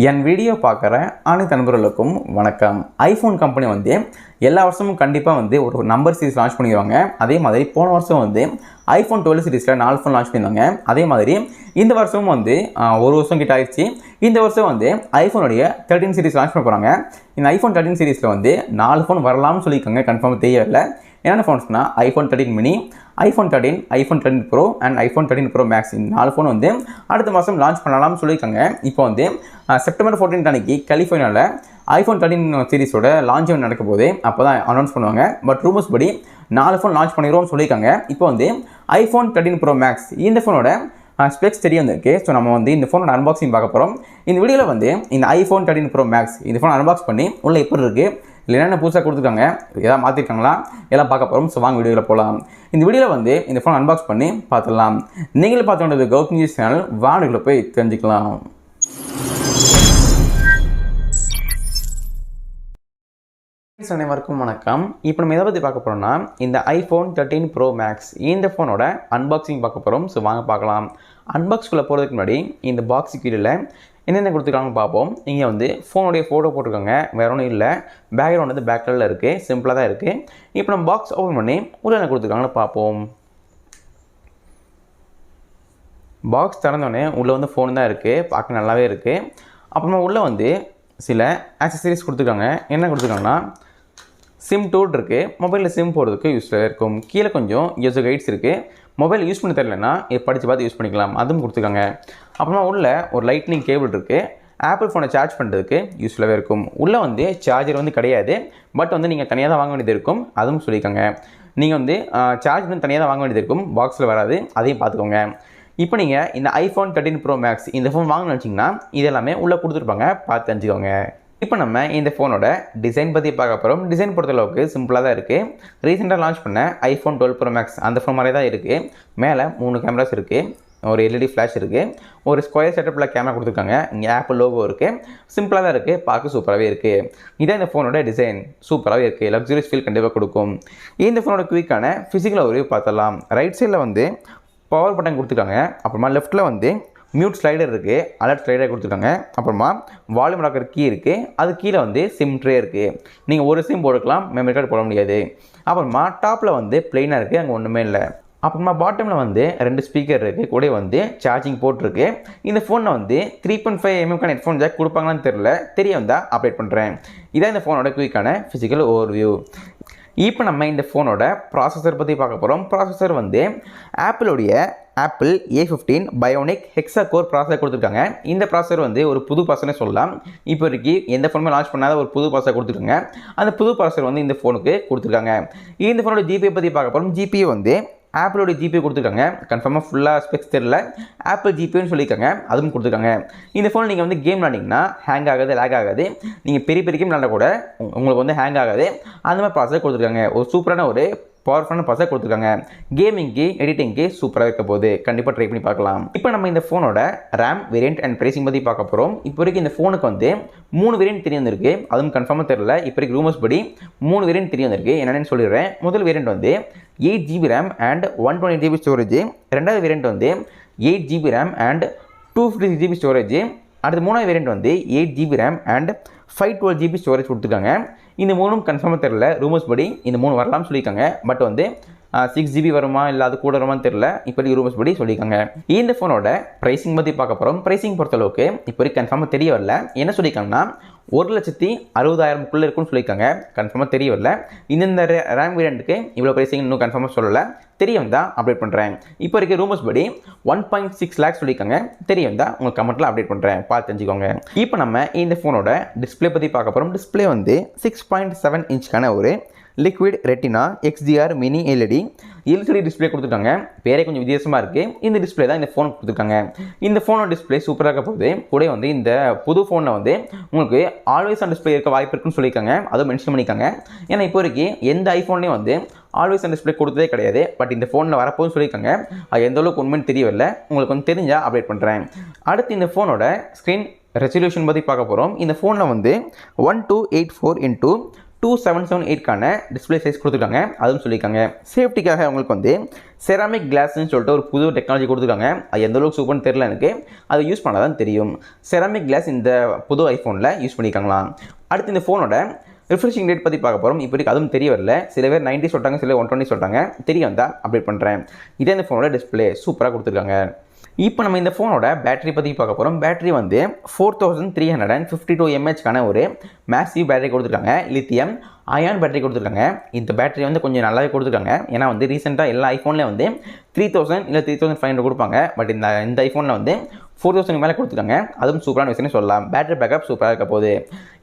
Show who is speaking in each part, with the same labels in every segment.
Speaker 1: என் video பார்க்குற அனைத்து நண்பர்களுக்கும் வணக்கம். ஐஃபோன் கம்பெனி வந்து எல்லா வருஷமும் கண்டிப்பாக வந்து ஒரு நம்பர் சீரிஸ் லான்ச் பண்ணிடுவாங்க. அதே மாதிரி போன வருஷம் வந்து iPhone 12 சீரிஸில் 4 ஃபோன் லான்ச் பண்ணியிருந்தாங்க. அதே மாதிரி இந்த வருஷமும் வந்து ஒரு வருஷம் கிட்ட ஆயிடுச்சு. இந்த வருஷம் வந்து ஐஃபோனுடைய 13 சீரிஸ் லான்ச் பண்ண போகிறாங்க. இந்த iPhone 13 சீரிஸில் வந்து 4 ஃபோன் வரலாம்னு சொல்லியிருக்காங்க. கன்ஃபார்ம் தெரியல. என்னென்ன ஃபோன்ஸ்னால் iPhone 13 mini, iPhone 13, iPhone 13 Pro and iPhone 13 Pro Max இந்த 4 ஃபோன் வந்து அடுத்த மாதம் லான்ச் பண்ணலாம்னு சொல்லியிருக்காங்க. இப்போ வந்து செப்டம்பர் 14 அன்னைக்கு கலிஃபோர்னியாவில் iPhone 13 சீரிஸோட லான்ச் நடக்க போது அப்போ தான் அனௌன்ஸ் பண்ணுவாங்க. பட் ரூமர்ஸ் படி 4 ஃபோன் லான்ச் பண்ணிடுவோம்னு சொல்லியிருக்காங்க. இப்போ வந்து iPhone 13 Pro Max இந்த ஃபோனோட ஸ்பெக்ஸ் தெரிய வந்திருக்கு. ஸோ நம்ம வந்து இந்த ஃபோனோட அன்பாக்சிங் பார்க்க போகிறோம். இந்த வீடியோவில் வந்து இந்த iPhone 13 Pro Max இந்த ஃபோன் அன்பாக்ஸ் பண்ணி உள்ள எப்படி இருக்குது, இல்லை என்னென்ன புதுசாக கொடுத்துருக்காங்க, எதாவது மாற்றிருக்காங்களா, எல்லாம் பார்க்க போகிறோம். ஸோ வாங்க வீடியோவில் போகலாம். இந்த வீடியோவில் வந்து இந்த ஃபோன் அன்பாக்ஸ் பண்ணி பார்த்துடலாம். நீங்களும் பார்த்து வேண்டியது GowthamG சேனல், வாடிகளை போய் தெரிஞ்சுக்கலாம். அனைவருக்கும் வணக்கம். இப்போ நம்ம எதை பற்றி பார்க்க போகிறோம்னா இந்த iPhone 13 Pro Max இந்த ஃபோனோட அன்பாக்சிங் பார்க்க போகிறோம். ஸோ வாங்க பார்க்கலாம். அன்பாக்ஸ்குள்ளே போகிறதுக்கு முன்னாடி இந்த பாக்ஸ் கீழே என்னென்ன கொடுத்துருக்காங்கன்னு பார்ப்போம். இங்கே வந்து ஃபோனுடைய ஃபோட்டோ போட்டிருக்காங்க, வேறு ஒன்றும் இல்லை. பேக்ரவுண்ட் வந்து பேக் கலரில் இருக்குது, சிம்பிளாக தான் இருக்குது. இப்போ நம்ம பாக்ஸ் ஓப்பன் பண்ணி உள்ள என்ன கொடுத்துருக்காங்கன்னு பார்ப்போம். பாக்ஸ் திறந்தோடனே உள்ளே வந்து ஃபோன் தான் இருக்குது, பார்க்க நல்லாவே இருக்குது. அப்புறமா உள்ளே வந்து சில ஆக்சசரிஸ் கொடுத்துருக்காங்க. என்ன கொடுத்துருக்காங்கன்னா சிம் டூல் இருக்குது, மொபைலில் சிம் போடுறதுக்கு யூஸ்ஃபுல்லாக இருக்கும். கீழே கொஞ்சம் யூசர் கைட்ஸ் இருக்குது. மொபைல் யூஸ் பண்ண தெரியலன்னா இது படித்து பார்த்து யூஸ் பண்ணிக்கலாம், அதுவும் கொடுத்துருக்காங்க. அப்புறமா உள்ள ஒரு லைட்னிங் கேபிள் இருக்குது, ஆப்பிள் ஃபோனை சார்ஜ் பண்ணுறதுக்கு யூஸ்ஃபுல்லாகவே இருக்கும். உள்ளே வந்து சார்ஜர் வந்து கிடையாது, பட் வந்து நீங்கள் தனியாக தான் வாங்க வேண்டியது இருக்கும், அதுவும் சொல்லியிருக்காங்க. நீங்கள் வந்து சார்ஜ் வந்து தனியாக தான் வாங்க வேண்டியது இருக்கும், பாக்ஸில் வராது, அதையும் பார்த்துக்கோங்க. இப்போ நீங்கள் இந்த iPhone 13 Pro Max இந்த ஃபோன் வாங்கணும்னு நினச்சிங்கன்னா இது எல்லாமே உள்ளே கொடுத்துருப்பாங்க, பார்த்து தெரிஞ்சுக்கோங்க. இப்போ நம்ம இந்த ஃபோனோட டிசைன் பற்றி பார்க்க போகிறோம். டிசைன் பொறுத்தளவுக்கு சிம்பிளாக தான் இருக்குது. ரீசெண்டாக லான்ச் பண்ண iPhone 12 Pro Max அந்த ஃபோன் மாதிரி தான் இருக்குது. மேலே 3 கேமராஸ் இருக்குது, ஒரு LED ஃப்ளாஷ் இருக்குது, ஒரு ஸ்கொயர் செட்டப்பில் கேமரா கொடுத்துருக்காங்க, இங்கே ஆப்பிள் லோகோ இருக்குது. சிம்பிளாக தான் இருக்குது, பார்க்க சூப்பராகவே இருக்குது. இதான் இந்த ஃபோனோட டிசைன், சூப்பராகவே இருக்குது. லக்ஸுரியஸ் ஃபீல் கண்டிப்பாக கொடுக்கும். இந்த ஃபோனோட குயிக்கான ஃபிசிக்கலாக ஒரு பார்த்துடலாம். ரைட் சைடில் வந்து பவர் பட்டன் கொடுத்துருக்காங்க. அப்புறமா லெஃப்ட்டில் வந்து மியூட் ஸ்லைடர் இருக்குது, அலர்ட் ஸ்லைடர் கொடுத்துருக்காங்க. அப்புறமா வால்யூம் ராக்கர் கீ இருக்குது, அது கீழே வந்து சிம் ட்ரே இருக்குது. நீங்கள் ஒரு சிம் போட்டுக்கலாம், மெமரி கார்டு போட முடியாது. அப்புறமா டாப்பில் வந்து பிளெயினாக இருக்குது, அங்கே ஒன்றுமே இல்லை. அப்புறமா பாட்டமில் வந்து 2 ஸ்பீக்கர் இருக்குது, கூட வந்து சார்ஜிங் போட்டிருக்கு. இந்த ஃபோனில் வந்து 3.5mm ஹெட்ஃபோன் ஜாக் கொடுப்பாங்களான்னு தெரிய வந்தால் அப்டேட் பண்ணுறேன். இதான் இந்த ஃபோனோட குயிக்கான ஃபிசிக்கல் ஓவர்வியூ. இப்போ நம்ம இந்த ஃபோனோட ப்ராசஸர் பற்றி பார்க்க போகிறோம். ப்ராசஸர் வந்து apple A15 bionic hexa core processor கொடுத்துருக்காங்க. இந்த ப்ராசஸர் வந்து ஒரு புது ப்ராசஸர்னே சொல்லலாம். இப்போ வரைக்கும் எந்த ஃபோனுமே லான்ச் பண்ணாத ஒரு புது ப்ராசஸர் கொடுத்துருக்காங்க. அந்த புது ப்ராசஸர் வந்து இந்த ஃபோனுக்கு கொடுத்துருக்காங்க. இந்த ஃபோனோட ஜிபியை பற்றி பார்க்க போகிறோம். ஜிபியை வந்து ஆப்பிளோட ஜிபி கொடுத்துருக்காங்க. கன்ஃபார்மாக ஃபுல்லாக ஸ்பெக்ஸ் தெரியல, ஆப்பிள் ஜிபின்னு சொல்லியிருக்காங்க, அதுவும் கொடுத்துருக்காங்க. இந்த ஃபோன் நீங்கள் வந்து கேம் விளாண்டிங்கன்னா ஹேங் ஆகாது, லேக் ஆகாது. நீங்கள் பெரிய கேம் விளாண்ட கூட உங்களுக்கு வந்து ஹேங் ஆகாது. அந்த மாதிரி ப்ராசஸர் கொடுத்துருக்காங்க. ஒரு சூப்பரான ஒரு பவர்ஃபுல்லான ப்ராசஸர் கொடுத்துருக்காங்க. கேமிங்க்கு எடிட்டிங்க்கு சூப்பராக இருக்க போகுது, கண்டிப்பாக ட்ரை பண்ணி பார்க்கலாம். இப்போ நம்ம இந்த ஃபோனோட ரேம் வேரியண்ட் அண்ட் ப்ரைசிங் பற்றி பார்க்க போகிறோம். இப்போ வரைக்கும் இந்த ஃபோனுக்கு வந்து 3 வேரியண்ட் தெரிய வந்திருக்கு, அதுவும் கன்ஃபார்மாக தெரியல. இப்போ வரைக்கும் ரூமர்ஸ் படி 3 வேரியண்ட் தெரிய வந்திருக்கு. என்னென்னு சொல்லிடுறேன். முதல் வேரியண்ட் வந்து 8GB RAM and 128GB storage. ரெண்டாவது வேரியண்ட் வந்து 8GB RAM and 256GB storage. அடுத்து மூணாவது வேரியண்ட் வந்து 8GB RAM and 512GB storage கொடுத்துருக்காங்க. இந்த 3ம் கன்ஃபார்மாக தெரியல. ரூமர்ஸ் படி இந்த 3 வரலாம்னு சொல்லியிருக்காங்க. பட் வந்து 6GB வருமா இல்லை அது கூட வருமானு தெரியல. இப்போதைக்கு ரூமர்ஸ் படி சொல்லியிருக்காங்க. இந்த ஃபோனோட ப்ரைசிங் பற்றி பார்க்க போகிறோம். ப்ரைசிங் பொறுத்தளவுக்கு இப்போதைக்கு கன்ஃபார்மாக தெரிய வரல. என்ன சொல்லியிருக்காங்கன்னா 1,60,000 இருக்குன்னு சொல்லியிருக்காங்க. கன்ஃபார்மாக தெரிய வரல. இந்த ரேம் வேரியண்ட்டுக்கு இவ்வளோ ப்ரைசிங் இன்னும் கன்ஃபார்மாக சொல்லலை. தெரிய வந்தால் அப்டேட் பண்ணுறேன். இப்போ வரைக்கும் ரூமர்ஸ் படி 1.6 lakhs சொல்லியிருக்காங்க. தெரிய வந்தால் உங்களுக்கு கமெண்ட்டில் அப்டேட் பண்ணுறேன், பார்த்து தெரிஞ்சுக்கோங்க. இப்போ நம்ம இந்த ஃபோனோட டிஸ்பிளே பற்றி பார்க்க போகிறோம். டிஸ்பிளே வந்து 6.7 இன்ச்சுக்கான ஒரு liquid retina XDR mini LCD display கொடுத்துருக்காங்க. பேரே கொஞ்சம் வித்தியாசமாக இருக்குது. இந்த டிஸ்பிளே தான் இந்த ஃபோன் கொடுத்துருக்காங்க. இந்த ஃபோனோட டிஸ்பிளே சூப்பராக இருக்க போகுது. கூட வந்து இந்த புது ஃபோனில் வந்து உங்களுக்கு ஆல்வேஸ் ஆன் டிஸ்பிளே இருக்க வாய்ப்பு இருக்குன்னு சொல்லியிருக்காங்க, அதுவும் மென்ஷன் பண்ணியிருக்காங்க. ஏன்னா இப்போ வரைக்கும் எந்த ஐஃபோன்லேயும் வந்து ஆல்வேஸ் ஆன் டிஸ்பிளே கொடுத்ததே கிடையாது. பட் இந்த ஃபோனில் வரப்போன்னு சொல்லியிருக்காங்க. அது எந்த அளவுக்கு உண்மைன்னு தெரியவில்லை. உங்களுக்கு வந்து தெரிஞ்சால் அப்டேட் பண்ணுறேன். அடுத்து இந்த ஃபோனோட ஸ்க்ரீன் ரெசல்யூஷன் பற்றி பார்க்க போகிறோம். இந்த ஃபோனில் வந்து 1284 x 2778 டிஸ்பிளே சைஸ் கொடுத்துருக்காங்க. அதுவும் சொல்லியிருக்காங்க. சேஃப்டிக்காக அவங்களுக்கு வந்து செராமிக் கிளாஸ்ன்னு சொல்லிட்டு ஒரு புது டெக்னாலஜி கொடுத்துருக்காங்க. அது எந்த அளவுக்கு சூப்பர்னு தெரியல எனக்கு. அதை யூஸ் பண்ணால் தான் தெரியும். செராமிக் கிளாஸ் இந்த புது ஐஃபோனில் யூஸ் பண்ணியிருக்காங்களாம். அடுத்து இந்த ஃபோனோட ரிஃப்ரெஷிங் ரேட் பற்றி பார்க்க போகிறோம். இப்போதைக்கு அதுவும் தெரிய வரல. சில பேர் 90 சொல்கிறாங்க, சில 120 சொல்கிறாங்க. தெரிய வந்தால் அப்டேட் பண்ணுறேன். இதே இந்த ஃபோனோட டிஸ்பிளே சூப்பராக கொடுத்துருக்காங்க. இப்போ நம்ம இந்த ஃபோனோட பேட்டரி பற்றி பார்க்க போகிறோம். பேட்டரி வந்து 4352 mAh ஒரு மேசிவ் பேட்டரி கொடுத்துருக்காங்க. லித்தியம் அயான் பேட்டரி கொடுத்துருக்காங்க. இந்த பேட்டரி வந்து கொஞ்சம் நல்லாவே கொடுத்துருக்காங்க. ஏன்னா வந்து ரீசெண்டாக எல்லா ஐஃபோன்லேயும் வந்து 3000 இல்லை 3500 கொடுப்பாங்க. பட் இந்த ஐஃபோனில் வந்து 4000 மேலே கொடுத்துருக்காங்க. அதுவும் சூப்பரான விஷயம்னு சொல்லலாம். பேட்டரி பேக்கப் சூப்பராக இருக்க போகுது.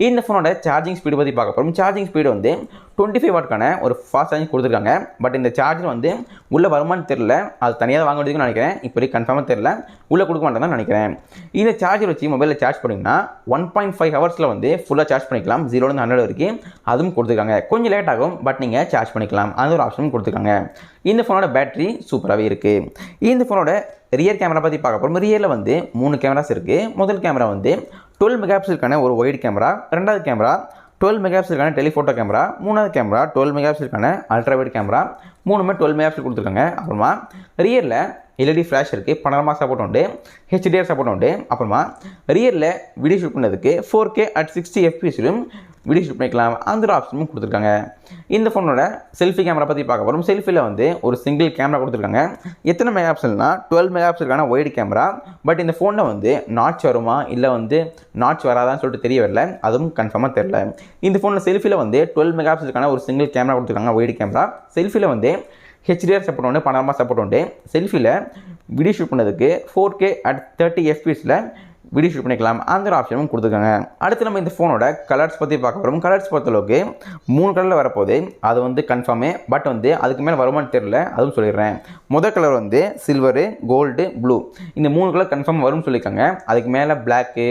Speaker 1: இந்த ஃபோனோட சார்ஜிங் ஸ்பீடு பற்றி பார்க்க போகிறோம். சார்ஜிங் ஸ்பீடு வந்து 25 வாட்க்கான ஒரு ஃபாஸ்ட் சார்ஜிங் கொடுத்துருக்காங்க. பட் இந்த சார்ஜர் வந்து உள்ளே வருமானு தெரில. அது தனியாக வாங்க வேண்டியதுன்னு நினைக்கிறேன். இப்போதைக்கு கன்ஃபார்மாக தெரில. உள்ளே கொடுக்க மாட்டேன் தான் நினைக்கிறேன். இந்த சார்ஜர் வச்சு மொபைலில் சார்ஜ் பண்ணிங்கன்னா 1.5 ஹவர்ஸில் வந்து ஃபுல்லாக சார்ஜ் பண்ணிக்கலாம். 0 to 100 வரைக்கும் அதுவும் கொடுத்துருக்காங்க. கொஞ்சம் லேட் ஆகும், பட் நீங்கள் சார்ஜ் பண்ணிக்கலாம். அது ஒரு ஆப்ஷனும் கொடுத்துருக்காங்க. இந்த ஃபோனோட பேட்டரி சூப்பராகவே இருக்குது. இந்த ஃபோனோட ரியர் கேமரா பற்றி பார்க்க போகிறோம். ரியரில் வந்து 3 கேமராஸ் இருக்குது. முதல் கேமரா வந்து 12 மெகாபிக்சலுக்கான ஒரு ஒயிட் கேமரா. ரெண்டாவது கேமரா 12 மெகாபிக்சலுக்கான டெலிஃபோட்டோ கேமரா. மூணாவது கேமரா 12 மெகாபிக்சலுக்கான அல்ட்ரா வைட் கேமரா. மூணுமே 12 மெகாபிக்சல் கொடுத்துருக்காங்க. அப்புறமா ரியரில் எல்இடி ஃப்ளாஷ் இருக்குது. பனரமா சப்போர்ட் உண்டு. ஹெச்டிஆர் சப்போர்ட் உண்டு. அப்புறமா ரியரில் வீடியோ ஷூட் பண்ணதுக்கு 4K at 60 fps video shoot பண்ணிக்கலாம். அந்த ஆப்ஷனும் கொடுத்துருக்காங்க. இந்த ஃபோனோட செல்ஃபி கேமரா பற்றி பார்க்க போகிறோம். செல்ஃபியில் வந்து ஒரு சிங்கிள் கேமரா கொடுத்துருக்காங்க. எத்தனை மெகாபிக்சல்னா 12 மெகாபிக்சலுக்கான ஒயிட் கேமரா. பட் இந்த ஃபோனில் வந்து நாட்ச் வருமா இல்லை வந்து நாட்ச் வராதான்னு சொல்லிட்டு தெரிய வரல. அதுவும் கன்ஃபார்மாக தெரில. இந்த ஃபோனில் செல்ஃபியில் வந்து 12 மெகாபிக்சலுக்கான ஒரு சிங்கிள் கேமரா கொடுத்துருக்காங்க, ஒயிட் கேமரா. செல்ஃபியில் வந்து ஹெச்டிஆர் சப்போர்ட் உண்டு, பனரமா சப்போர்ட் உண்டு. செல்ஃபியில் வீடியோ ஷூட் பண்ணதுக்கு 4K at 30 fps video shoot பண்ணிக்கலாம். அந்த ஒரு ஆப்ஷனும் கொடுத்துருக்காங்க. அடுத்து நம்ம இந்த ஃபோனோட கலர்ஸ் பற்றி பார்க்க போகிறோம். கலர்ஸ் பொறுத்தளவுக்கு 3 கலரில் வரப்போகுது. அது வந்து கன்ஃபார்மே. பட் வந்து அதுக்கு மேலே வருமானு தெரில. அதுவும் சொல்லிடுறேன். முதல் கலர் வந்து சில்வரு, கோல்டு, ப்ளூ. இந்த 3 கலர் கன்ஃபார்ம் வரும்னு சொல்லியிருக்காங்க. அதுக்கு மேலே பிளாக்கு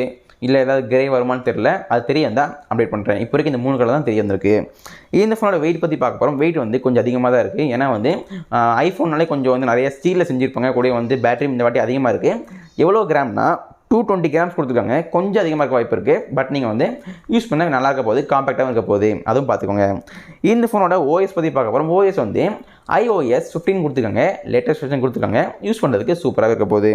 Speaker 1: இல்லை ஏதாவது கிரே வருமானு தெரில. அது தெரிய வந்தால் அப்டேட் பண்ணுறேன். இப்போ வரைக்கும் இந்த 3 கலர் தான் தெரிய வந்திருக்கு. இந்த ஃபோனோட வெயிட் பற்றி பார்க்க போகிறோம். வெயிட் வந்து கொஞ்சம் அதிகமாக தான் இருக்குது. ஏன்னா வந்து ஐஃபோன்னாலே கொஞ்சம் வந்து நிறைய ஸ்டீலில் செஞ்சுருப்பாங்க. கூட வந்து பேட்டரி இந்த வாட்டி அதிகமாக இருக்குது. எவ்வளோ கிராம்னா 220 கிராம்ஸ் கொடுத்துருக்காங்க. கொஞ்சம் அதிகமாக இருக்க வாய்ப்பு இருக்குது. பட் நீங்கள் வந்து யூஸ் பண்ண நல்லா இருக்க போகுது, காம்பேக்டாகவும் இருக்க போகுது. அதுவும் பார்த்துக்கோங்க. இந்த ஃபோனோட ஓஎஸ் பற்றி பார்க்க போகிறோம். ஓஎஸ் வந்து iOS 15 கொடுத்துருக்காங்க. லேட்டஸ்ட் வெர்ஷன் கொடுத்துருக்காங்க. யூஸ் பண்ணுறதுக்கு சூப்பராக இருக்க போகுது.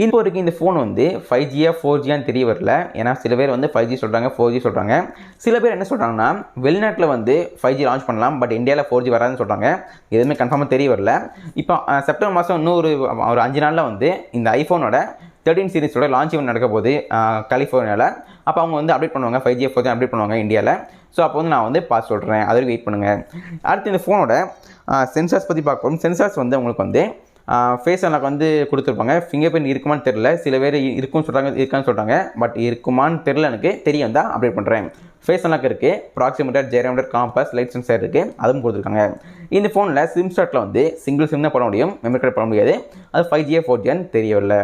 Speaker 1: இப்போ வரைக்கும் இந்த ஃபோன் வந்து 5G 4G தெரிய வரல. ஏன்னா சில பேர் வந்து 5G சொல்கிறாங்க, 4G சொல்கிறாங்க. சில பேர் என்ன சொல்கிறாங்கன்னா வெளிநாட்டில் வந்து 5G லான்ச் பண்ணலாம், பட் இந்தியாவில் 4G வராதுன்னு சொல்கிறாங்க. எதுவுமே கன்ஃபார்மாக தெரிய வரல. இப்போ செப்டம்பர் மாதம் இன்னும் ஒரு 5 நாளில் வந்து இந்த ஐஃபோனோட 13 சீரிஸோட லான்ச் ஈவென்ட் நடக்க போகுது கலிஃபோர்னியாவில். அப்போ அவங்க வந்து அப்டேட் பண்ணுவாங்க, 5G 4G அப்டேட் பண்ணுவாங்க இந்தியாவில். ஸோ அப்போ வந்து நான் வந்து பார்த்து சொல்கிறேன். அது வெயிட் பண்ணுங்கள். அடுத்து இந்த ஃபோனோட சென்சார்ஸ் பற்றி பார்ப்போம். சென்சார்ஸ் வந்து உங்களுக்கு வந்து ஃபேஸ் அன்லாக் வந்து கொடுத்துருப்பாங்க. ஃபிங்கர் பிரிண்ட் இருக்குமான்னு தெரில. சில பேர் இருக்குன்னு சொல்கிறாங்க, இருக்கான்னு சொல்கிறாங்க. பட் இருக்குமான்னு தெரில. எனக்கு தெரியும் தான் அப்டேட் பண்ணுறேன். ஃபேஸ் அன்லாக் இருக்குது. ப்ராக்சிமீட்டர், ஜைரோமீட்டர், காம்பஸ், லைட் சென்சார் இருக்குது. அதுவும் கொடுத்துருக்காங்க. இந்த ஃபோனில் சிம் ஸ்லாட்டில் வந்து சிங்கிள் சிம் தான் போட முடியும், மெமரி கார்டு போட முடியாது. அது 5G 4G தெரியவில்லை.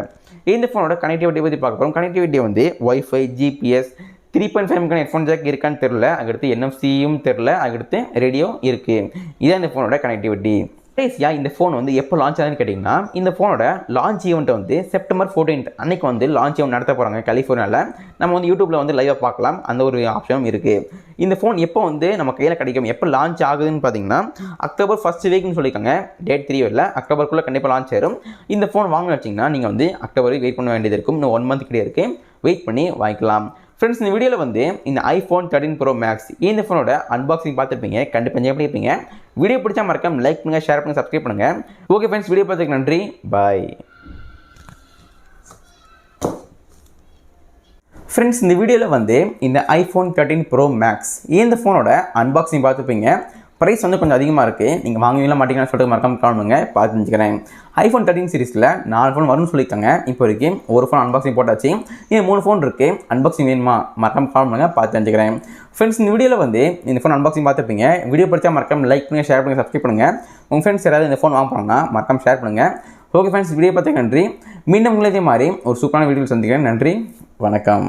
Speaker 1: இந்த ஃபோனோட கனெக்டிவிட்டி பற்றி பார்க்க போகிறோம். கனெக்டிவிட்டி வந்து வைஃபை, ஜிபிஎஸ், 3.5 ஹெட்ஃபோன் ஜாக் இருக்கான்னு தெரில. அதுக்கடுத்து NFC-யும் தெரில. அதுக்கடுத்து ரேடியோ இருக்குது. இதுதான் இந்த ஃபோனோட கனெக்டிவிட்டி. கடைசியாக இந்த ஃபோன் வந்து எப்போ லான்ச் ஆகுதுன்னு கேட்டிங்கன்னா, இந்த ஃபோனோட லான்ச் ஈவெண்ட்டை வந்து செப்டம்பர் 14 அன்றைக்கி வந்து லான்ச் ஈவெண்ட் நடத்த போகிறாங்க கலிஃபோர்னியாவில். நம்ம வந்து யூடியூப்பில் வந்து லைவாக பார்க்கலாம். அந்த ஒரு ஆப்ஷனும் இருக்குது. இந்த ஃபோன் எப்போ வந்து நம்ம கையில் கிடைக்கும், எப்போ லான்ச் ஆகுதுன்னு பார்த்தீங்கன்னா அக்டோபர் 1st வீக்னு சொல்லியிருக்காங்க. டேட் 3 வரல. அக்டோபருக்குள்ளே கண்டிப்பாக லான்ச் ஆயிரும். இந்த ஃபோன் வாங்கணும்னு வச்சிங்கன்னா நீங்கள் வந்து அக்டோபர் வெயிட் பண்ண வேண்டியது இருக்கும். இன்னும் 1 மந்த் கிடையாது இருக்குது. வெயிட் பண்ணி வாங்கிக்கலாம். ஃப்ரெண்ட்ஸ், இந்த வீடியோவில் வந்து இந்த iPhone 13 Pro Max இந்த ஃபோனோட அன்பாக்சிங் பார்த்துருப்பீங்க. கண்டிப்பாக என்ஜாய் பண்ணியிருப்பீங்க. வீடியோ பிடிச்சா மறக்காம லைக் பண்ணுங்கள், ஷேர் பண்ணுங்கள், சப்ஸ்கிரைப் பண்ணுங்கள். ஓகே ஃப்ரெண்ட்ஸ், வீடியோ பார்த்ததுக்கு நன்றி. பாய். ஃப்ரெண்ட்ஸ், இந்த வீடியோவில் வந்து இந்த iPhone 13 Pro Max இந்த ஃபோனோட அன்பாக்சிங் பார்த்துருப்பீங்க. ப்ரைஸ் வந்து கொஞ்சம் அதிகமாக இருக்குது. நீங்கள் வாங்குவீங்களா மாட்டீங்கன்னு சொல்லிட்டு மறக்காம காணுங்க, பார்த்து தெரிஞ்சுக்கிறேன். iPhone 13 சீரிஸில் 4 ஃபோன் வரும்னு சொல்லியிருக்காங்க. இப்போ வரைக்கும் ஒரு ஃபோன் அன்பாக்சிங் போட்டாச்சு. இன்னும் 3 ஃபோன் இருக்குது. அன்பாக்சிங் வேணுமா மறக்காம காணுங்க, பார்த்து தெரிஞ்சுக்கிறேன். ஃப்ரெண்ட்ஸ், இந்த வீடியோவில் வந்து இந்த ஃபோன் அன்பாக்சிங் பார்த்துருப்பீங்க. வீடியோ பிடிச்சா மறக்காம லைக் பண்ணுங்கள், ஷேர் பண்ணுங்கள், சப்ஸ்கிரைப் பண்ணுங்கள். உங்கள் ஃப்ரெண்ட்ஸ் யாராவது இந்த ஃபோன் வாங்க போனாங்கன்னா மறக்காம ஷேர் பண்ணுங்கள். ஓகே ஃப்ரெண்ட்ஸ், வீடியோ பார்த்து நன்றி. மீண்டும் உங்களே இதே மாதிரி ஒரு சூப்பரான வீடியோ சந்திக்கிறேன். நன்றி, வணக்கம்.